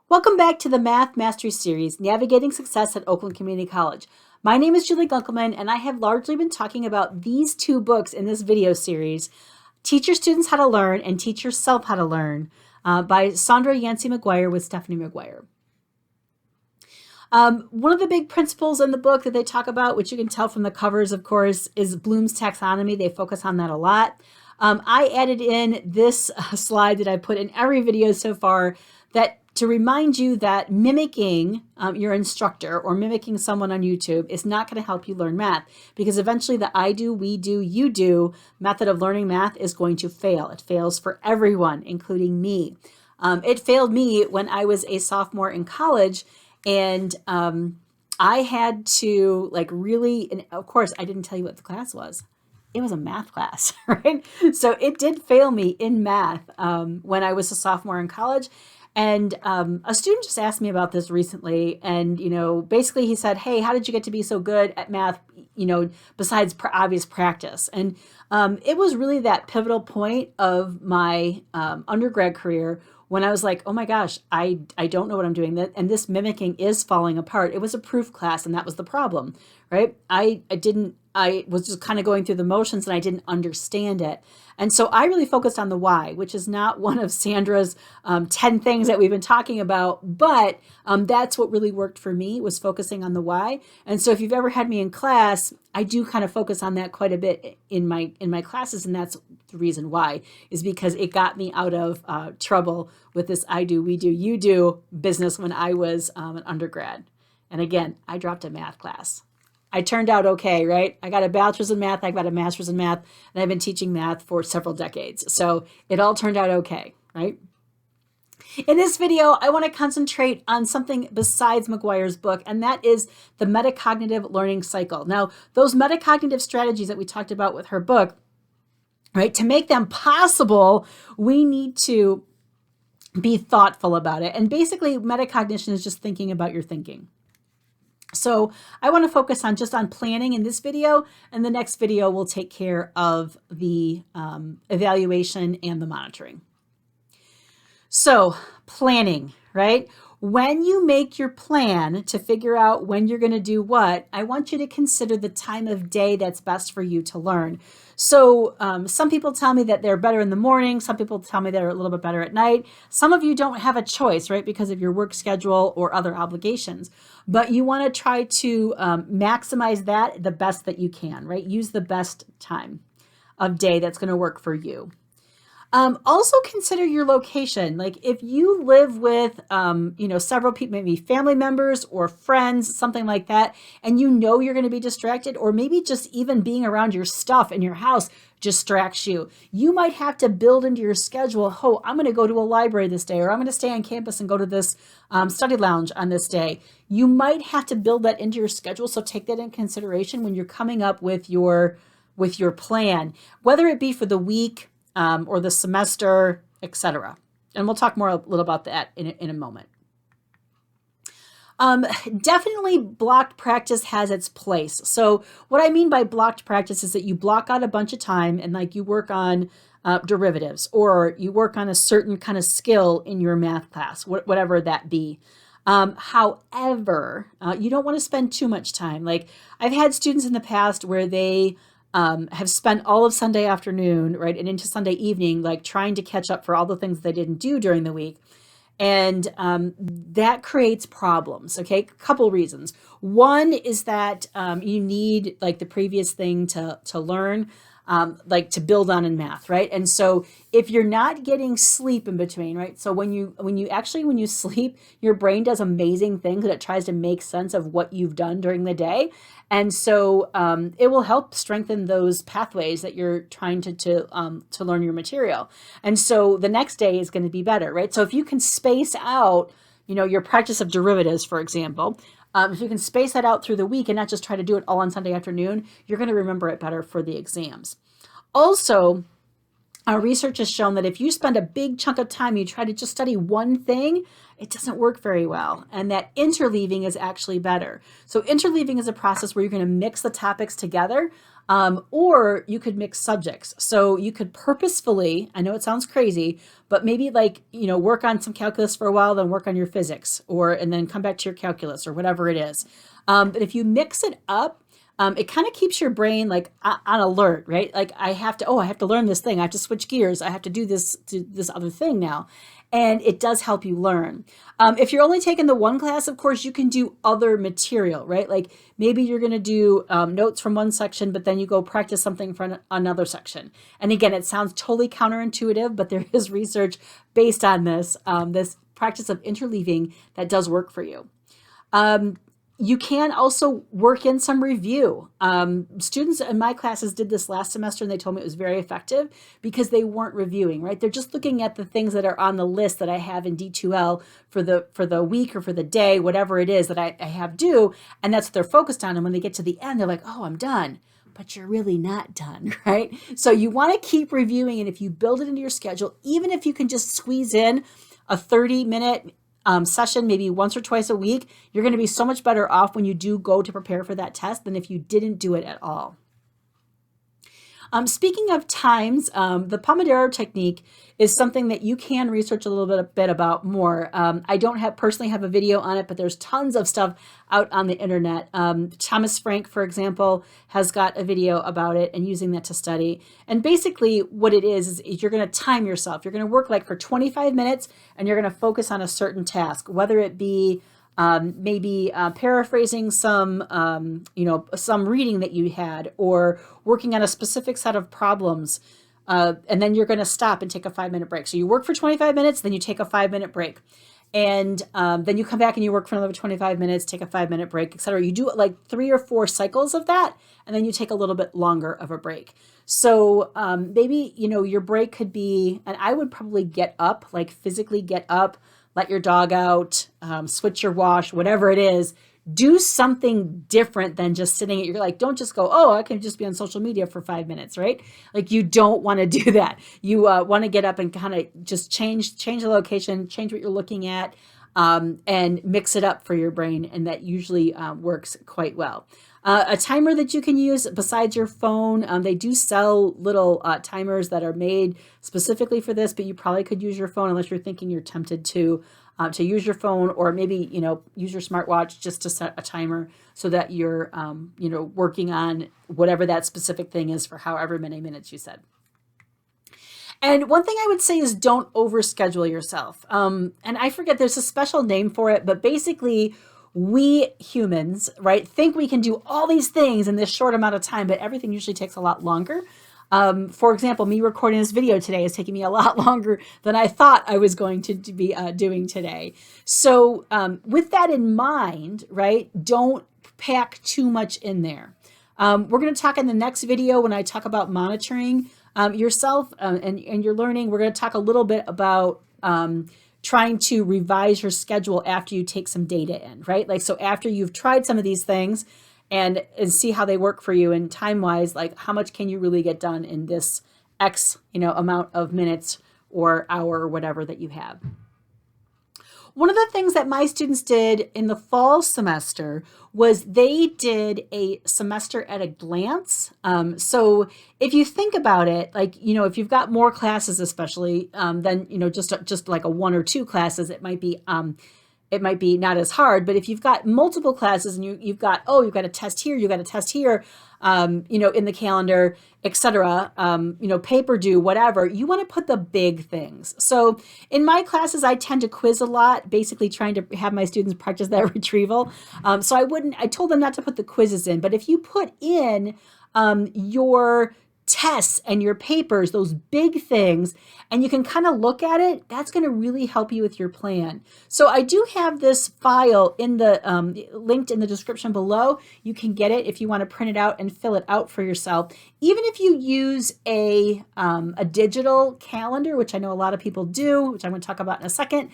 Welcome back to the Math Mastery Series, Navigating Success at Oakland Community College. My name is Julie Gunkelman, and I have largely been talking about these two books in this video series, Teach Your Students How to Learn and Teach Yourself How to Learn by Sandra Yancey McGuire with Stephanie McGuire. One of the big principles in the book that they talk about, which you can tell from the covers, of course, is Bloom's taxonomy. They focus on that a lot. I added in this slide that I put in every video so far that to remind you that mimicking your instructor or mimicking someone on YouTube is not going to help you learn math, because eventually the I do, we do, you do method of learning math is going to fail. It fails for everyone, including me. It failed me when I was a sophomore in college, and I had to really, and of course I didn't tell you what the class was. It was a math class, right? So it did fail me in math when I was a sophomore in college. And a student just asked me about this recently. And, basically he said, hey, how did you get to be so good at math, besides obvious practice? And it was really that pivotal point of my undergrad career when I was like, oh my gosh, I don't know what I'm doing. And this mimicking is falling apart. It was a proof class, and that was the problem, right? I was just kind of going through the motions, and I didn't understand it. And so I really focused on the why, which is not one of Sandra's 10 things that we've been talking about, but that's what really worked for me, was focusing on the why. And so if you've ever had me in class, I do kind of focus on that quite a bit in my classes, and that's the reason why, is because it got me out of trouble with this I do, we do, you do business when I was an undergrad. And again, I dropped a math class. I turned out okay, right? I got a bachelor's in math, I got a master's in math, and I've been teaching math for several decades. So it all turned out okay, right? In this video, I want to concentrate on something besides McGuire's book, and that is the metacognitive learning cycle. Now, those metacognitive strategies that we talked about with her book, right, to make them possible, we need to be thoughtful about it. And basically, metacognition is just thinking about your thinking. So I want to focus on just on planning in this video, and the next video will take care of the evaluation and the monitoring. So planning, right? When you make your plan to figure out when you're going to do what, I want you to consider the time of day that's best for you to learn. So some people tell me that they're better in the morning. Some people tell me they're a little bit better at night. Some of you don't have a choice, right, because of your work schedule or other obligations. But you want to try to maximize that the best that you can, right? Use the best time of day that's going to work for you. Also consider your location. Like if you live with, several people, maybe family members or friends, something like that, and you're going to be distracted, or maybe just even being around your stuff in your house distracts you. You might have to build into your schedule, oh, I'm going to go to a library this day, or I'm going to stay on campus and go to this study lounge on this day. You might have to build that into your schedule. So take that in consideration when you're coming up with your plan, whether it be for the week, or the semester, etc. And we'll talk more a little about that in a moment. Definitely blocked practice has its place. So what I mean by blocked practice is that you block out a bunch of time and you work on derivatives, or you work on a certain kind of skill in your math class, whatever that be. However, you don't want to spend too much time. Like I've had students in the past where they have spent all of Sunday afternoon, right, and into Sunday evening, trying to catch up for all the things they didn't do during the week. And that creates problems, okay? A couple reasons. One is that you need the previous thing to learn, to build on in math, right? And so if you're not getting sleep in between, right? So when you sleep, your brain does amazing things that it tries to make sense of what you've done during the day. And so it will help strengthen those pathways that you're trying to learn your material. And so the next day is going to be better, right? So if you can space out, your practice of derivatives, for example, if you can space that out through the week and not just try to do it all on Sunday afternoon, you're going to remember it better for the exams. Also, our research has shown that if you spend a big chunk of time, you try to just study one thing, it doesn't work very well. And that interleaving is actually better. So interleaving is a process where you're going to mix the topics together Or you could mix subjects. So you could purposefully, I know it sounds crazy, but maybe like, work on some calculus for a while, then work on your physics, and then come back to your calculus or whatever it is. But if you mix it up, it kind of keeps your brain like on alert, right? Like I have to learn this thing. I have to switch gears. I have to do this other thing now. And it does help you learn. If you're only taking the one class, of course, you can do other material, right? Like maybe you're going to do notes from one section, but then you go practice something from another section. And again, it sounds totally counterintuitive, but there is research based on this, this practice of interleaving that does work for you. You can also work in some review. Students in my classes did this last semester and they told me it was very effective because they weren't reviewing, right? They're just looking at the things that are on the list that I have in D2L for the week or for the day, whatever it is that I have due. And that's what they're focused on. And when they get to the end, they're like, oh, I'm done. But you're really not done, right? So you want to keep reviewing. And if you build it into your schedule, even if you can just squeeze in a 30-minute session, maybe once or twice a week, you're going to be so much better off when you do go to prepare for that test than if you didn't do it at all. Speaking of times, the Pomodoro technique is something that you can research a little bit about more. I don't personally have a video on it, but there's tons of stuff out on the internet. Thomas Frank, for example, has got a video about it and using that to study. And basically what it is you're going to time yourself. You're going to work like for 25 minutes and you're going to focus on a certain task, whether it be maybe paraphrasing some reading that you had or working on a specific set of problems. And then you're going to stop and take a 5-minute break. So you work for 25 minutes, then you take a 5-minute break. And then you come back and you work for another 25 minutes, take a 5-minute break, etc. You do like 3 or 4 cycles of that, and then you take a little bit longer of a break. So maybe, your break could be, and I would probably get up, like physically get up, let your dog out, switch your wash, whatever it is. Do something different than just sitting at don't just go, oh, I can just be on social media for 5 minutes, right? Like you don't want to do that. You want to get up and kind of just change the location, change what you're looking at, and mix it up for your brain. And that usually works quite well. A timer that you can use besides your phone, they do sell little timers that are made specifically for this, but you probably could use your phone unless you're thinking you're tempted to use your phone, or maybe, use your smartwatch just to set a timer so that you're, working on whatever that specific thing is for however many minutes you said. And one thing I would say is don't overschedule yourself. And I forget, there's a special name for it, but basically we humans, right, think we can do all these things in this short amount of time, but everything usually takes a lot longer. For example, me recording this video today is taking me a lot longer than I thought I was going to be doing today. So with that in mind, right, don't pack too much in there. We're going to talk in the next video when I talk about monitoring yourself and your learning. We're going to talk a little bit about trying to revise your schedule after you take some data in, right? Like, so after you've tried some of these things and see how they work for you, and time-wise, like how much can you really get done in this X, amount of minutes or hour or whatever that you have. One of the things that my students did in the fall semester was they did a semester at a glance. So if you think about it, like, if you've got more classes, especially, then, just like a 1 or 2 classes, it might be not as hard. But if you've got multiple classes and you've got a test here, you've got a test here, in the calendar, etc., paper due, whatever, you want to put the big things. So in my classes, I tend to quiz a lot, basically trying to have my students practice that retrieval. So I told them not to put the quizzes in, but if you put in your tests and your papers, those big things, and you can kind of look at it, that's going to really help you with your plan. So I do have this file in the linked in the description below. You can get it if you want to print it out and fill it out for yourself. Even if you use a digital calendar, which I know a lot of people do, which I'm going to talk about in a second,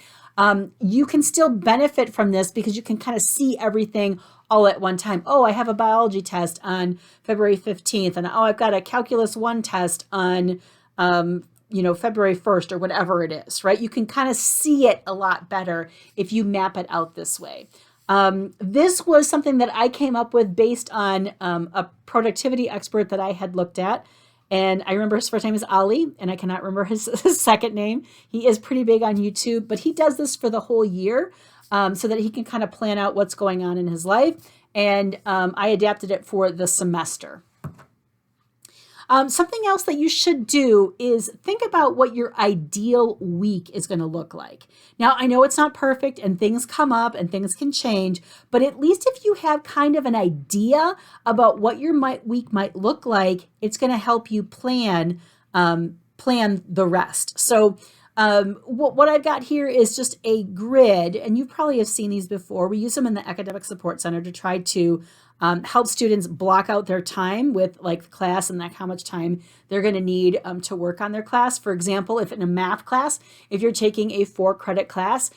you can still benefit from this because you can kind of see everything all at one time. Oh, I have a biology test on February 15th, and I've got a calculus 1 test on, February 1st or whatever it is, right? You can kind of see it a lot better if you map it out this way. This was something that I came up with based on a productivity expert that I had looked at. And I remember his first name is Ali, and I cannot remember his second name. He is pretty big on YouTube, but he does this for the whole year so that he can kind of plan out what's going on in his life. And I adapted it for the semester. Something else that you should do is think about what your ideal week is going to look like. Now, I know it's not perfect and things come up and things can change, but at least if you have kind of an idea about what your week might look like, it's going to help you plan the rest. So what I've got here is just a grid, and you probably have seen these before. We use them in the Academic Support Center to try to help students block out their time with like the class and like how much time they're going to need to work on their class. For example, if in a math class, if you're taking a 4-credit class,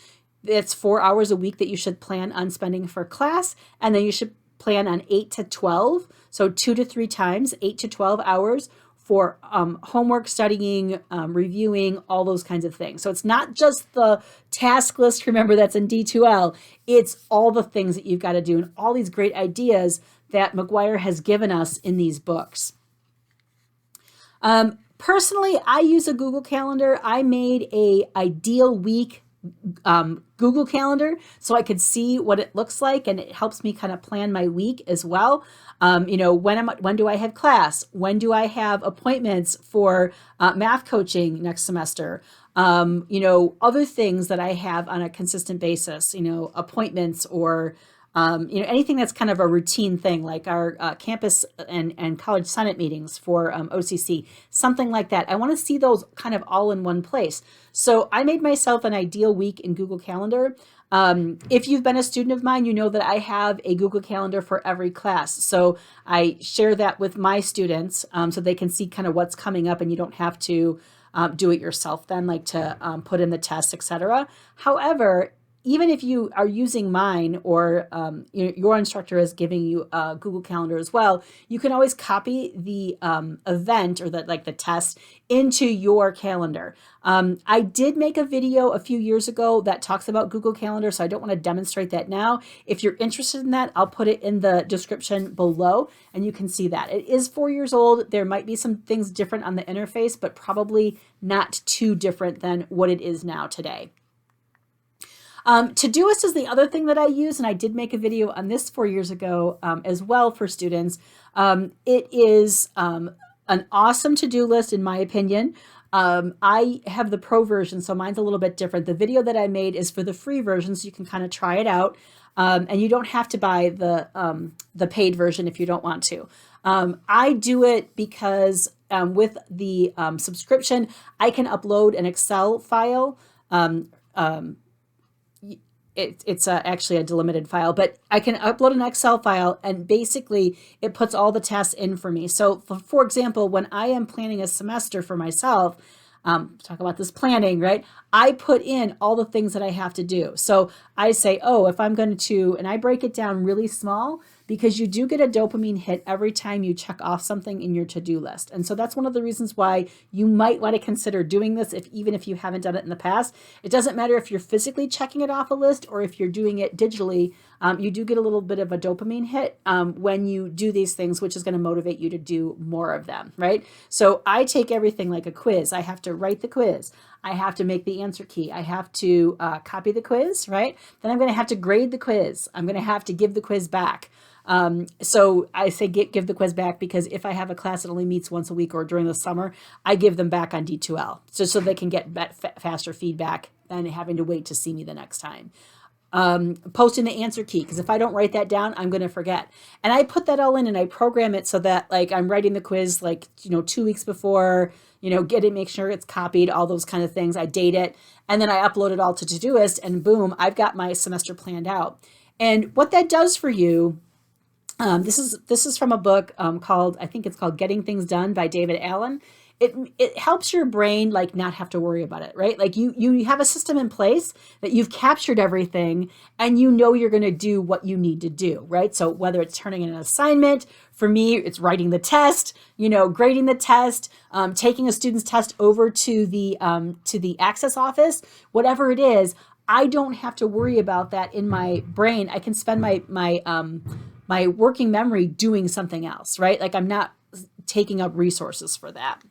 it's 4 hours a week that you should plan on spending for class, and then you should plan on 8 to 12, so 2 to 3 times, 8 to 12 hours for homework, studying, reviewing, all those kinds of things. So it's not just the task list, remember that's in D2L, it's all the things that you've got to do and all these great ideas that McGuire has given us in these books. Personally, I use a Google Calendar. I made a ideal week Google Calendar so I could see what it looks like, and it helps me kind of plan my week as well. When do I have class? When do I have appointments for math coaching next semester? Other things that I have on a consistent basis, appointments or anything that's kind of a routine thing, like our campus and college senate meetings for OCC, something like that. I want to see those kind of all in one place. So I made myself an ideal week in Google Calendar. If you've been a student of mine, you know that I have a Google Calendar for every class. So I share that with my students so they can see kind of what's coming up, and you don't have to do it yourself then, like to put in the tests, etc. However, even if you are using mine or your instructor is giving you a Google Calendar as well, you can always copy the event or the test into your calendar. I did make a video a few years ago that talks about Google Calendar, so I don't want to demonstrate that now. If you're interested in that, I'll put it in the description below and you can see that. It is 4 years old. There might be some things different on the interface, but probably not too different than what it is now today. Todoist is the other thing that I use, and I did make a video on this 4 years ago as well for students. It is an awesome to-do list, in my opinion. I have the pro version, so mine's a little bit different. The video that I made is for the free version, so you can kind of try it out. And you don't have to buy the paid version if you don't want to. I do it because with the subscription, I can upload an Excel file. It's actually a delimited file, but I can upload an Excel file, and basically it puts all the tests in for me. So for example, when I am planning a semester for myself, talk about this planning, right? I put in all the things that I have to do. So I say, if I'm going to, and I break it down really small, because you do get a dopamine hit every time you check off something in your to-do list. And so that's one of the reasons why you might want to consider doing this, even if you haven't done it in the past. It doesn't matter if you're physically checking it off a list or if you're doing it digitally. You do get a little bit of a dopamine hit when you do these things, which is going to motivate you to do more of them, right? So I take everything like a quiz. I have to write the quiz. I have to make the answer key. I have to copy the quiz, right? Then I'm going to have to grade the quiz. I'm going to have to give the quiz back. So I say give the quiz back because if I have a class that only meets once a week or during the summer, I give them back on D2L so they can get faster feedback than having to wait to see me the next time. Posting the answer key, because if I don't write that down, I'm going to forget. And I put that all in and I program it so that I'm writing the quiz 2 weeks before, make sure it's copied, all those kind of things. I date it, and then I upload it all to Todoist, and boom, I've got my semester planned out. And what that does for you, this is from a book called, I think it's called Getting Things Done by David Allen. It helps your brain not have to worry about it, right? You have a system in place that you've captured everything and you're going to do what you need to do, right? So whether it's turning in an assignment, for me, it's writing the test, grading the test, taking a student's test over to the access office, whatever it is, I don't have to worry about that in my brain. I can spend my working memory doing something else, right? Like I'm not taking up resources for that.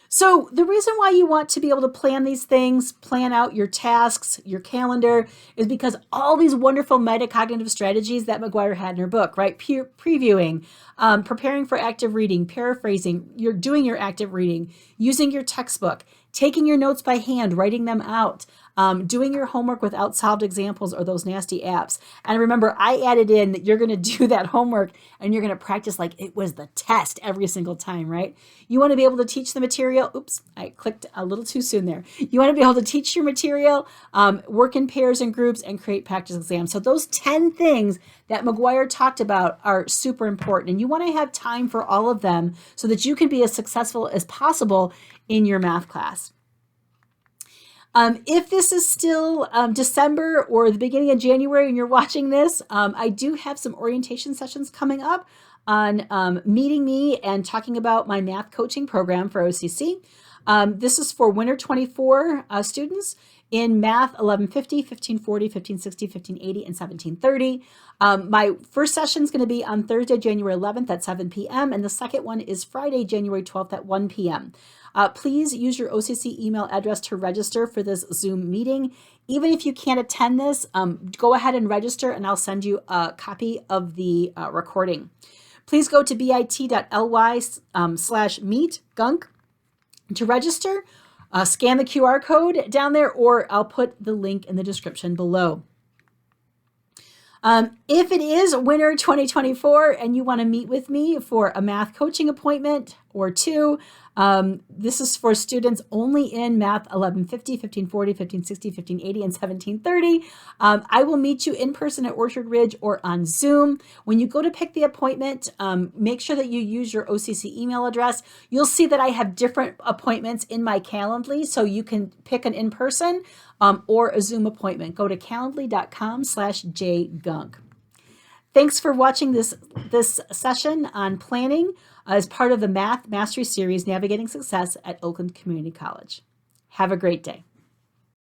So the reason why you want to be able to plan these things, plan out your tasks, your calendar, is because all these wonderful metacognitive strategies that McGuire had in her book, right? Previewing, preparing for active reading, paraphrasing, you're doing your active reading, using your textbook, taking your notes by hand, writing them out, doing your homework without solved examples or those nasty apps. And remember, I added in that you're going to do that homework and you're going to practice like it was the test every single time, right? You want to be able to teach the material. Oops, I clicked a little too soon there. You want to be able to teach your material, work in pairs and groups, and create practice exams. So those 10 things that McGuire talked about are super important. And you want to have time for all of them so that you can be as successful as possible in your math class. If this is still December or the beginning of January and you're watching this, I do have some orientation sessions coming up on meeting me and talking about my math coaching program for OCC. This is for winter 24 students in math 1150, 1540, 1560, 1580, and 1730. My first session is going to be on Thursday, January 11th at 7 p.m. and the second one is Friday, January 12th at 1 p.m. Please use your OCC email address to register for this Zoom meeting. Even if you can't attend this, go ahead and register and I'll send you a copy of the recording. Please go to bit.ly/meet-gunk to register. Scan the QR code down there, or I'll put the link in the description below. If it is winter 2024 and you want to meet with me for a math coaching appointment or two, this is for students only in math 1150, 1540, 1560, 1580, and 1730. I will meet you in person at Orchard Ridge or on Zoom. When you go to pick the appointment, make sure that you use your OCC email address. You'll see that I have different appointments in my Calendly, so you can pick an in-person or a Zoom appointment. Go to calendly.com/jgunk. Thanks for watching this session on planning as part of the Math Mastery Series, Navigating Success at Oakland Community College. Have a great day.